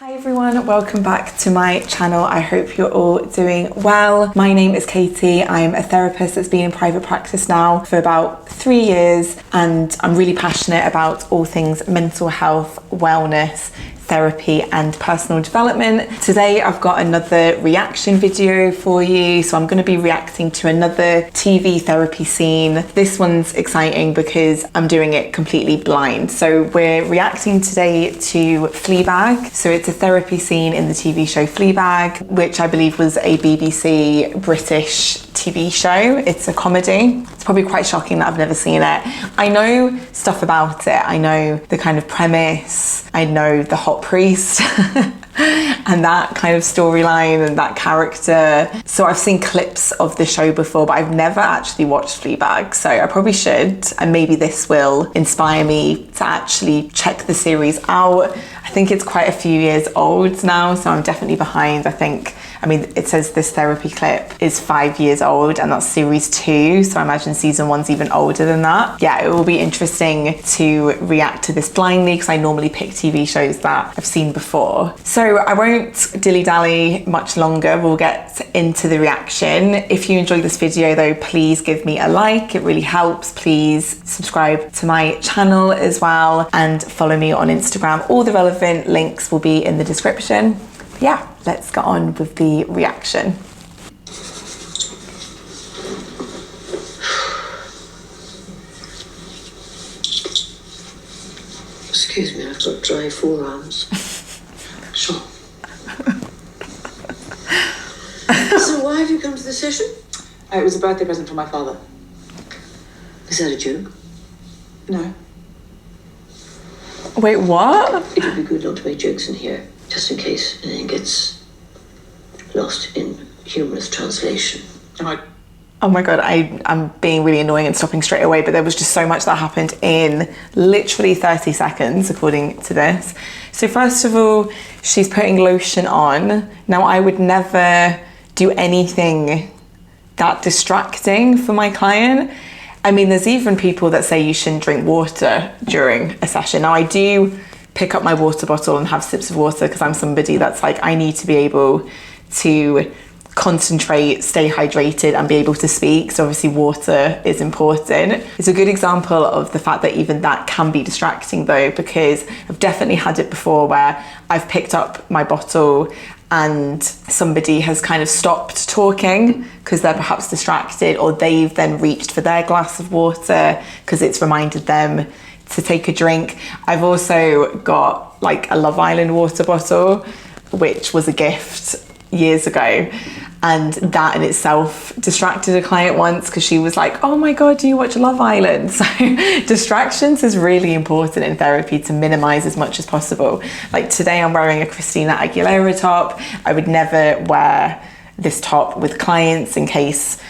Hi everyone, welcome back to my channel. I hope you're all doing well. My name is Katie. I'm a therapist that's been in private practice now for about 3 years, and I'm really passionate about all things mental health, wellness, therapy and personal development. Today I've got another reaction video for you. So I'm going to be reacting to another TV therapy scene. This one's exciting because I'm doing it completely blind. So we're reacting today to Fleabag. So it's a therapy scene in the TV show Fleabag, which I believe was a BBC British TV show. It's a comedy. It's probably quite shocking that I've never seen it. I know stuff about it. I know the kind of premise. I know the hot priest and that kind of storyline and that character. So I've seen clips of the show before, but I've never actually watched Fleabag. So I probably should, and maybe this will inspire me to actually check the series out. I think it's quite a few years old now, so I'm definitely behind. I mean, it says this therapy clip is 5 years old, and that's series 2, so I imagine season 1's even older than that. Yeah, it will be interesting to react to this blindly because I normally pick TV shows that I've seen before. So I won't dilly-dally much longer. We'll get into the reaction. If you enjoyed this video though, please give me a like. It really helps. Please subscribe to my channel as well and follow me on Instagram. All the relevant links will be in the description. Yeah, let's get on with the reaction. Excuse me, I've got dry forearms. Sure. So why have you come to the session? It was a birthday present for my father. Is that a joke? No. Wait, what? It would be good not to make jokes in here, just in case anything gets lost in humorous translation. Oh my God, I'm being really annoying and stopping straight away, but there was just so much that happened in literally 30 seconds, according to this. So first of all, she's putting lotion on. Now, I would never do anything that distracting for my client. I mean, there's even people that say you shouldn't drink water during a session. Now, I do pick up my water bottle and have sips of water because I'm somebody that's like, I need to be able to concentrate, stay hydrated and be able to speak. So obviously water is important. It's a good example of the fact that even that can be distracting though, because I've definitely had it before where I've picked up my bottle and somebody has kind of stopped talking because they're perhaps distracted, or they've then reached for their glass of water because it's reminded them to take a drink. I've also got like a Love Island water bottle, which was a gift years ago, and that in itself distracted a client once because she was like, oh my God, do you watch Love Island? So distractions is really important in therapy to minimize as much as possible. Like today I'm wearing a Christina Aguilera top. I would never wear this top with clients in case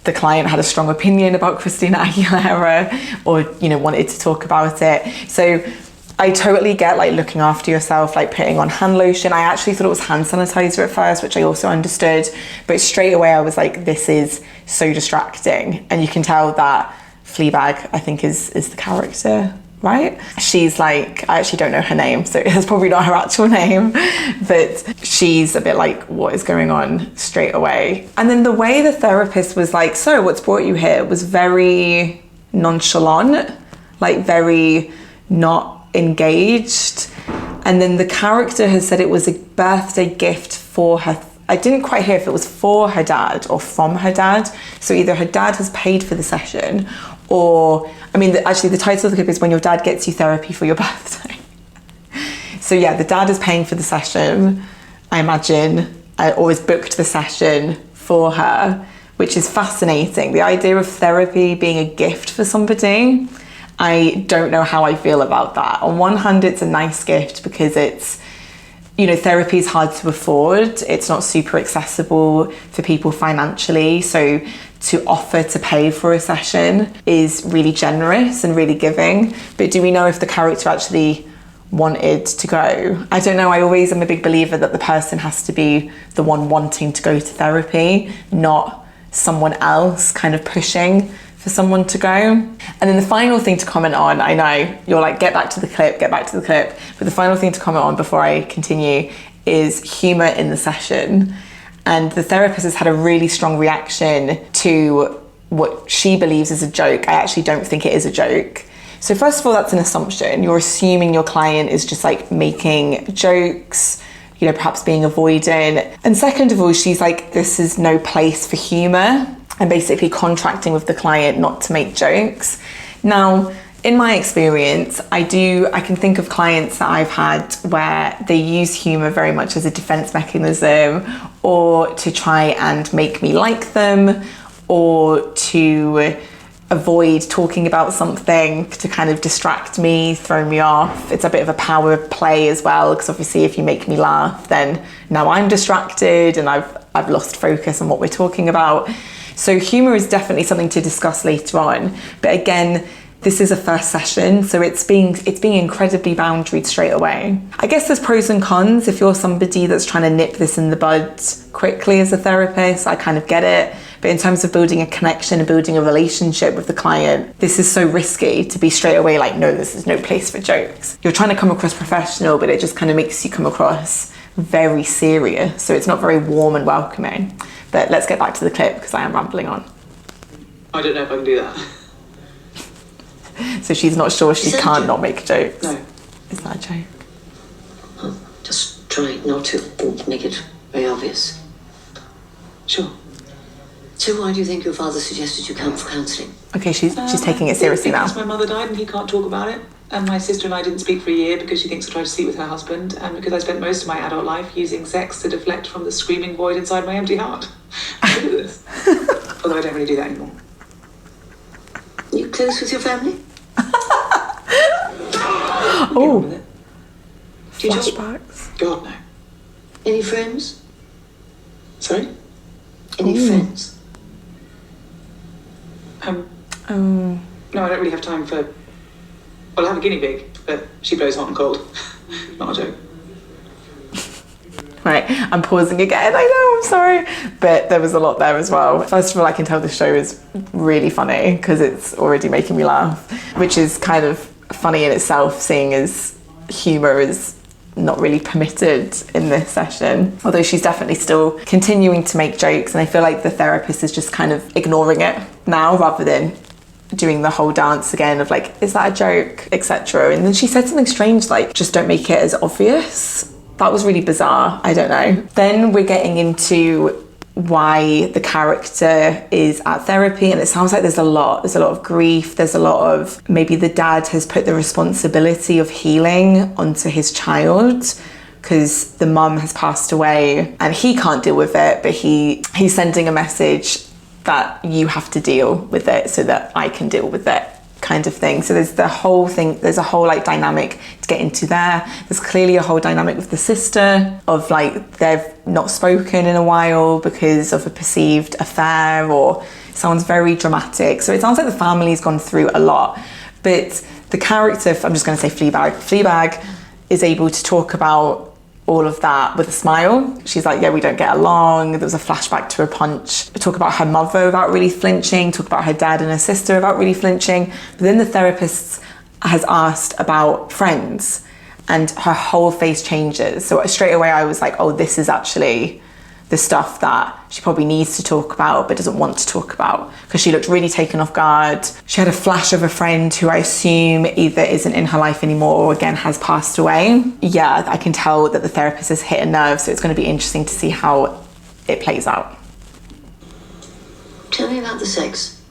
the client had a strong opinion about Christina Aguilera or, you know, wanted to talk about it. So I totally get like looking after yourself, like putting on hand lotion. I actually thought it was hand sanitizer at first, which I also understood, but straight away I was like, this is so distracting. And you can tell that Fleabag, I think is the character, right? She's like, I actually don't know her name, so it's probably not her actual name, but she's a bit like, what is going on straight away? And then the way the therapist was like, so what's brought you here, was very nonchalant, like very not engaged. And then the character has said it was a birthday gift for her. I didn't quite hear if it was for her dad or from her dad. So either her dad has paid for the session, or, I mean, actually the title of the clip is when your dad gets you therapy for your birthday. So yeah, the dad is paying for the session, I imagine, or has booked the session for her, which is fascinating. The idea of therapy being a gift for somebody, I don't know how I feel about that. On one hand, it's a nice gift because it's, you know, therapy is hard to afford. It's not super accessible for people financially. So to offer to pay for a session is really generous and really giving. But do we know if the character actually wanted to go? I don't know. I always am a big believer that the person has to be the one wanting to go to therapy, not someone else kind of pushing for someone to go. And then the final thing to comment on, I know you're like, get back to the clip, but the final thing to comment on before I continue is humour in the session. And the therapist has had a really strong reaction to what she believes is a joke. I actually don't think it is a joke. So first of all, that's an assumption. You're assuming your client is just like making jokes, you know, perhaps being avoidant. And second of all, she's like, this is no place for humour, and basically contracting with the client not to make jokes. Now, in my experience, I can think of clients that I've had where they use humour very much as a defence mechanism, or to try and make me like them, or to avoid talking about something to kind of distract me, throw me off. It's a bit of a power play as well, because obviously if you make me laugh, then now I'm distracted and I've lost focus on what we're talking about. So humour is definitely something to discuss later on. But again, this is a first session, so it's being incredibly boundaried straight away. I guess there's pros and cons. If you're somebody that's trying to nip this in the bud quickly as a therapist, I kind of get it. But in terms of building a connection and building a relationship with the client, this is so risky to be straight away like, no, this is no place for jokes. You're trying to come across professional, but it just kind of makes you come across very serious. So it's not very warm and welcoming. But let's get back to the clip because I am rambling on. I don't know if I can do that. So she's not sure she can't not make jokes. No. Is that a joke? Well, just try not to make it very obvious. Sure. So why do you think your father suggested you come for counselling? Okay, she's taking it seriously now. Because my mother died and he can't talk about it. And my sister and I didn't speak for a year because she thinks I tried to sleep with her husband, and because I spent most of my adult life using sex to deflect from the screaming void inside my empty heart. Look at this. Although I don't really do that anymore. You close with your family? Oh, Do you talk? flashbacks. God, no. Any friends? Sorry? Any friends? No, Oh, I don't really have time for... Well, I have a guinea pig, but she blows hot and cold. Not a joke. right. I'm pausing again. I know. I'm sorry, but there was a lot there as well. First of all, I can tell the show is really funny because it's already making me laugh, which is kind of funny in itself, seeing as humour is not really permitted in this session. Although she's definitely still continuing to make jokes, and I feel like the therapist is just kind of ignoring it now rather than doing the whole dance again of like, is that a joke, etc. And then she said something strange like, just don't make it as obvious. That was really bizarre. I don't know. Then we're getting into why the character is at therapy, and it sounds like there's a lot of grief, there's a lot of, maybe the dad has put the responsibility of healing onto his child because the mum has passed away and he can't deal with it, but he's sending a message that you have to deal with it so that I can deal with it, kind of thing. So there's the whole thing, there's a whole like dynamic to get into there. There's clearly a whole dynamic with the sister of like, they've not spoken in a while because of a perceived affair, or it sounds very dramatic. So it sounds like the family's gone through a lot, but the character, I'm just going to say Fleabag is able to talk about all of that with a smile. She's like, yeah, we don't get along. There was a flashback to a punch. Talk about her mother without really flinching. Talk about her dad and her sister without really flinching. But then the therapist has asked about friends and her whole face changes. So straight away I was like, oh, this is actually the stuff that she probably needs to talk about but doesn't want to talk about, because she looked really taken off guard. She had a flash of a friend who I assume either isn't in her life anymore or again has passed away. Yeah, I can tell that the therapist has hit a nerve, so it's going to be interesting to see how it plays out. Tell me about the sex.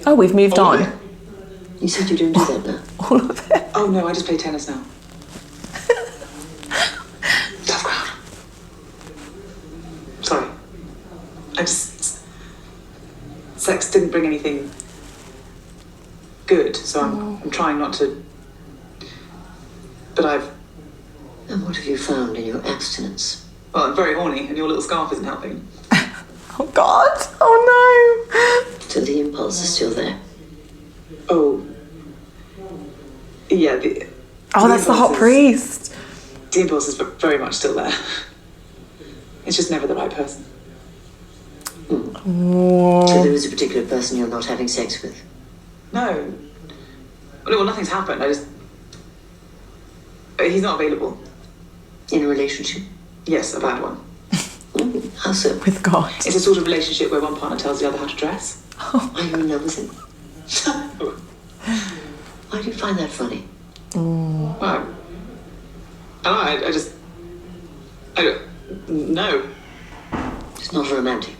Oh, we've moved All on. You said you don't do that now. All of it. Oh no, I just play tennis now. Tough crowd. Sorry. Sex didn't bring anything good, so I'm trying not to. But And what have you found in your abstinence? well, I'm very horny, and your little scarf isn't helping. Oh God. Oh no. So the impulse is still there. Oh. Yeah, Oh, that's the hot priest. The impulse is very much still there. It's just never the right person. So there is a particular person you're not having sex with? No. Well, nothing's happened. He's not available. In a relationship? Yes, a bad one. How so? With God. It's a sort of relationship where one partner tells the other how to dress. Are you in love with him? Why do you find that funny? Well, I don't know. It's not romantic.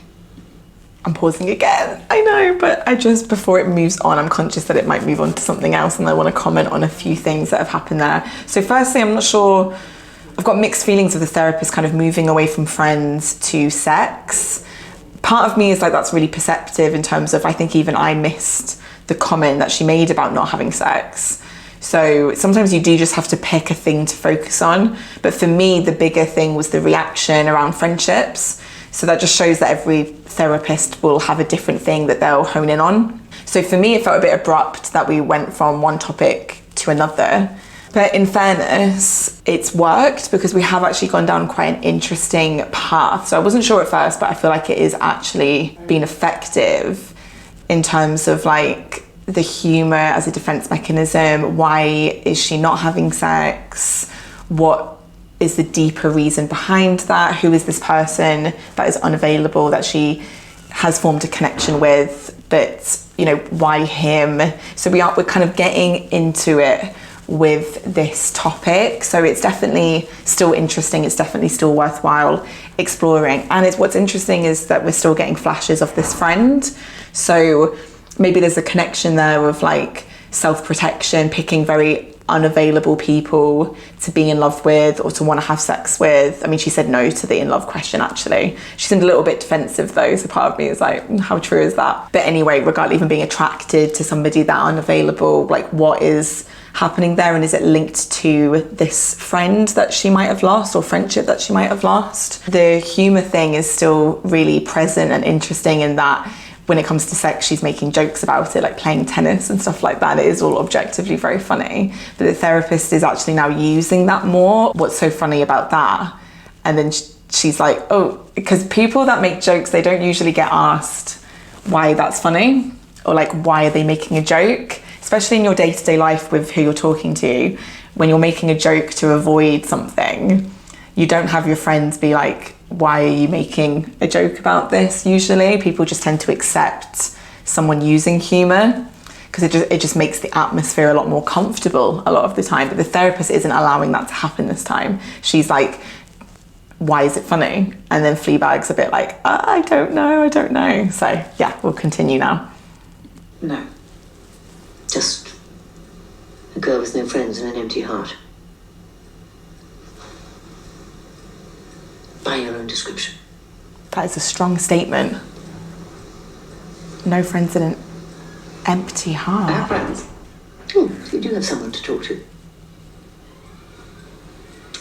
I'm pausing again. I know, but before it moves on, I'm conscious that it might move on to something else, and I want to comment on a few things that have happened there. So firstly, I'm not sure, I've got mixed feelings of the therapist kind of moving away from friends to sex. Part of me is like, that's really perceptive in terms of, I think even I missed the comment that she made about not having sex. So sometimes you do just have to pick a thing to focus on. But for me, the bigger thing was the reaction around friendships. So that just shows that every therapist will have a different thing that they'll hone in on. So for me, it felt a bit abrupt that we went from one topic to another. But in fairness, it's worked because we have actually gone down quite an interesting path. So I wasn't sure at first, but I feel like it is actually been effective in terms of like the humour as a defence mechanism. Why is she not having sex? What is the deeper reason behind that? Who is this person that is unavailable that she has formed a connection with, but you know, why him? So we're kind of getting into it with this topic. So it's definitely still interesting. It's definitely still worthwhile exploring. And what's interesting is that we're still getting flashes of this friend. So maybe there's a connection there of like self-protection, picking very unavailable people to be in love with or to want to have sex with. I mean, she said no to the in love question, actually. She seemed a little bit defensive though, so part of me is like, how true is that? But anyway, regardless, even being attracted to somebody that unavailable, like what is happening there, and is it linked to this friend that she might have lost or friendship that she might have lost? The humour thing is still really present and interesting in that when it comes to sex, she's making jokes about it, like playing tennis and stuff like that. It is all objectively very funny. But the therapist is actually now using that more. What's so funny about that? And then she's like, oh, because people that make jokes, they don't usually get asked why that's funny or like, why are they making a joke? Especially in your day-to-day life with who you're talking to, when you're making a joke to avoid something, you don't have your friends be like, why are you making a joke about this? Usually people just tend to accept someone using humour because it just makes the atmosphere a lot more comfortable a lot of the time. But the therapist isn't allowing that to happen this time. She's like, why is it funny? And then Fleabag's a bit like, I don't know. So yeah, we'll continue now. No. Just a girl with no friends and an empty heart. By your own description. That is a strong statement. No friends and an empty I have heart. friends. Oh, so you do have someone to talk to.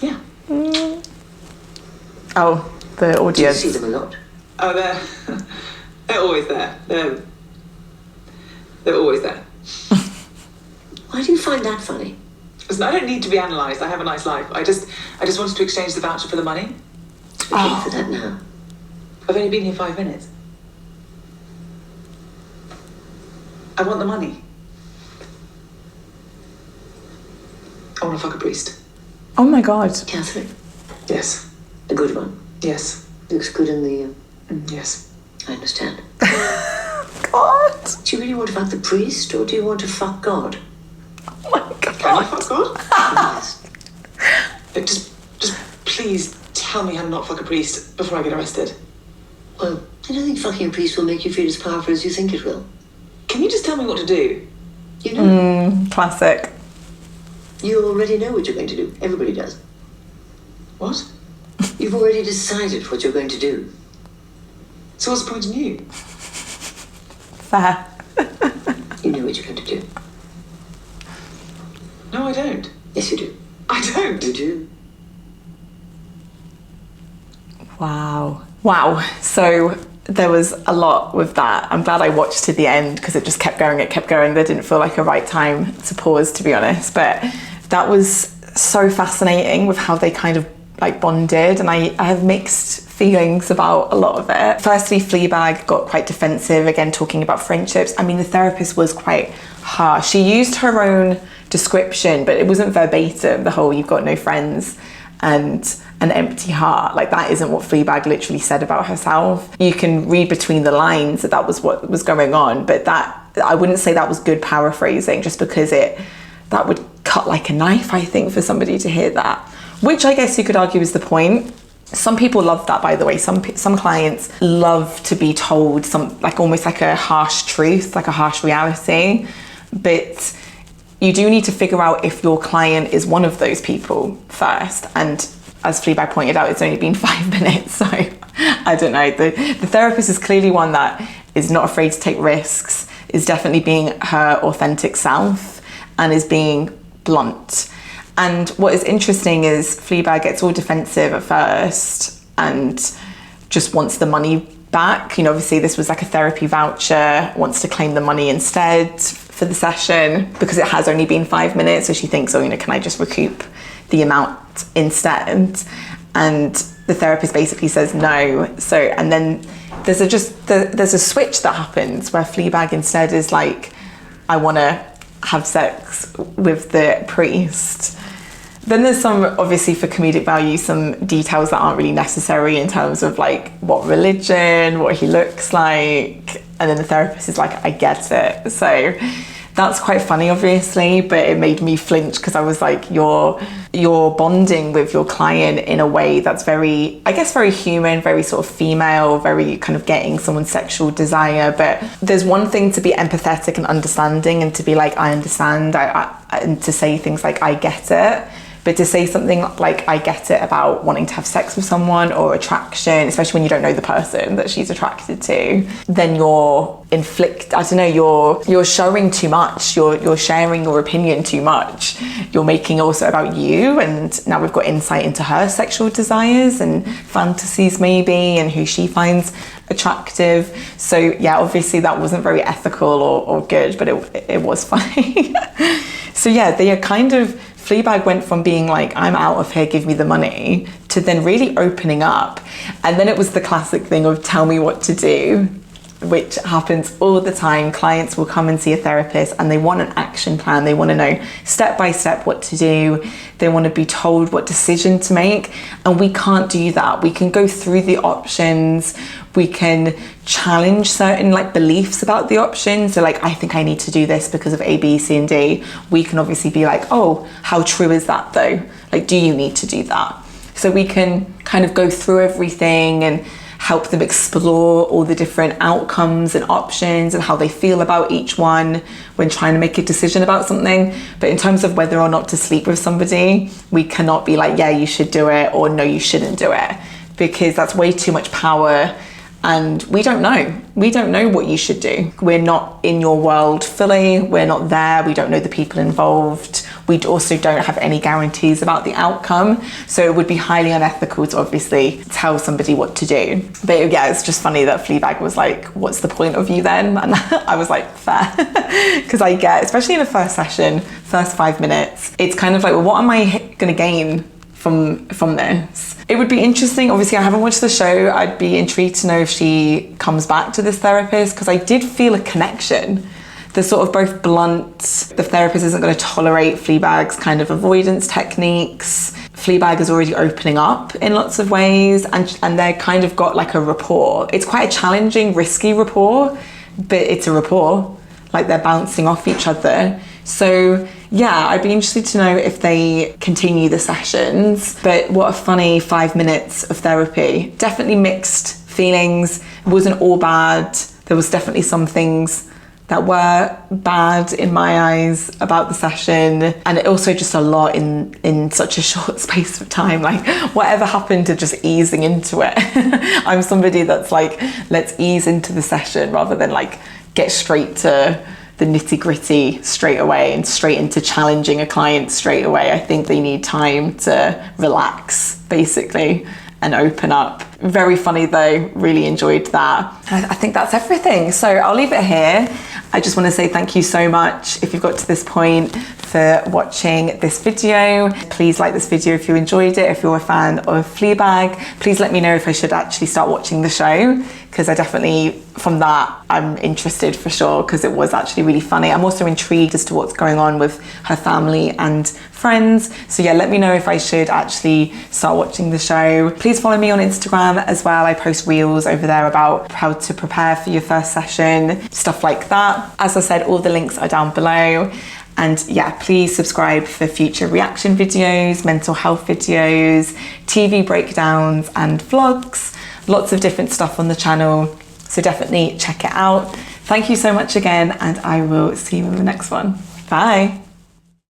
Yeah. Oh, the Do you audience. see them a lot? Oh, they're always there. They're always there. Why do you find that funny? Listen, I don't need to be analysed. I have a nice life. I just wanted to exchange the voucher for the money. To be paid for that now. I've only been here 5 minutes. I want the money. I want to fuck a priest. Oh my God. Catherine, Yes. a good one. Yes. Looks good in the... Yes. I understand. God. Do you really want to fuck the priest or do you want to fuck God? Oh my Can I God. fuck God? Yes. Just please tell me how to not fuck a priest before I get arrested. Well, I don't think fucking a priest will make you feel as powerful as you think it will. Can you just tell me what to do? You know, Classic. you already know what you're going to do. Everybody does. What? You've already decided what you're going to do. So what's the point in you? Fair. You know what you're going to do. No, I don't. Yes, you do. I don't. You do. Wow. So there was a lot with that. I'm glad I watched to the end because it just kept going. There didn't feel like a right time to pause, to be honest. But that was so fascinating with how they kind of like bonded, and I have mixed feelings about a lot of it. Firstly, Fleabag got quite defensive, again talking about friendships. I mean, the therapist was quite harsh. She used her own description, but it wasn't verbatim, the whole "you've got no friends" and an empty heart. Like, that isn't what Fleabag literally said about herself. You can read between the lines that was what was going on, but that, I wouldn't say that was good paraphrasing, just because that would cut like a knife, I think, for somebody to hear that, which I guess you could argue is the point. Some people love that, by the way. Some clients love to be told some, like, almost like a harsh truth, like a harsh reality. But you do need to figure out if your client is one of those people first. And as Fleabag pointed out, it's only been 5 minutes, so I don't know. The therapist is clearly one that is not afraid to take risks, is definitely being her authentic self, and is being blunt. And what is interesting is Fleabag gets all defensive at first and just wants the money back. You know, obviously this was like a therapy voucher, wants to claim the money instead for the session because it has only been 5 minutes. So she thinks, oh, you know, can I just recoup the amount instead? And the therapist basically says no. So, and then there's a switch that happens where Fleabag instead is like, I want to have sex with the priest. Then there's some, obviously for comedic value, some details that aren't really necessary in terms of like what religion, what he looks like. And then the therapist is like, I get it. So that's quite funny, obviously, but it made me flinch because I was like, you're bonding with your client in a way that's very, I guess, very human, very sort of female, very kind of getting someone's sexual desire. But there's one thing to be empathetic and understanding and to be like, I understand, and to say things like, I get it. But to say something like, I get it about wanting to have sex with someone or attraction, especially when you don't know the person that she's attracted to, then you're you're showing too much. You're sharing your opinion too much. You're making also about you. And now we've got insight into her sexual desires and fantasies maybe, and who she finds attractive. So yeah, obviously that wasn't very ethical or good, but it was funny. So yeah, they are kind of, Fleabag went from being like, I'm out of here, give me the money, to then really opening up. And then it was the classic thing of tell me what to do, which happens all the time. Clients will come and see a therapist and they want an action plan. They want to know step by step what to do. They want to be told what decision to make. And we can't do that. We can go through the options. We can challenge certain like beliefs about the options. So like, I think I need to do this because of A, B, C, and D. We can obviously be like, oh, how true is that though? Like, do you need to do that? So we can kind of go through everything and help them explore all the different outcomes and options and how they feel about each one when trying to make a decision about something. But in terms of whether or not to sleep with somebody, we cannot be like, yeah, you should do it, or no, you shouldn't do it, because that's way too much power. And we don't know what you should do. We're not in your world fully. We're not there. We don't know the people involved. We also don't have any guarantees about the outcome. So it would be highly unethical to obviously tell somebody what to do. But yeah, it's just funny that Fleabag was like, what's the point of you then? And I was like, fair. Because I get, especially in the first session, first 5 minutes, it's kind of like, well, what am I going to gain from this? It would be interesting. Obviously, I haven't watched the show. I'd be intrigued to know if she comes back to this therapist, because I did feel a connection. They're sort of both blunt. The therapist isn't going to tolerate Fleabag's kind of avoidance techniques. Fleabag is already opening up in lots of ways, and they're kind of got like a rapport. It's quite a challenging, risky rapport, but it's a rapport. Like, they're bouncing off each other. So yeah, I'd be interested to know if they continue the sessions. But what a funny 5 minutes of therapy. Definitely mixed feelings. It wasn't all bad. There was definitely some things that were bad in my eyes about the session, and it also just a lot in such a short space of time. Like, whatever happened to just easing into it? I'm somebody that's like, let's ease into the session rather than like get straight to the nitty-gritty straight away and straight into challenging a client straight away. I think they need time to relax, basically, and open up. Very funny though, really enjoyed that. I think that's everything. So I'll leave it here. I just want to say thank you so much if you've got to this point for watching this video. Please like this video if you enjoyed it. If you're a fan of Fleabag, please let me know if I should actually start watching the show, because I definitely, from that, I'm interested for sure, because it was actually really funny. I'm also intrigued as to what's going on with her family and friends. So yeah, let me know if I should actually start watching the show. Please follow me on Instagram as well. I post reels over there about how to prepare for your first session, stuff like that. As I said, all the links are down below. And yeah, please subscribe for future reaction videos, mental health videos, TV breakdowns and vlogs. Lots of different stuff on the channel. So definitely check it out. Thank you so much again, and I will see you in the next one. Bye.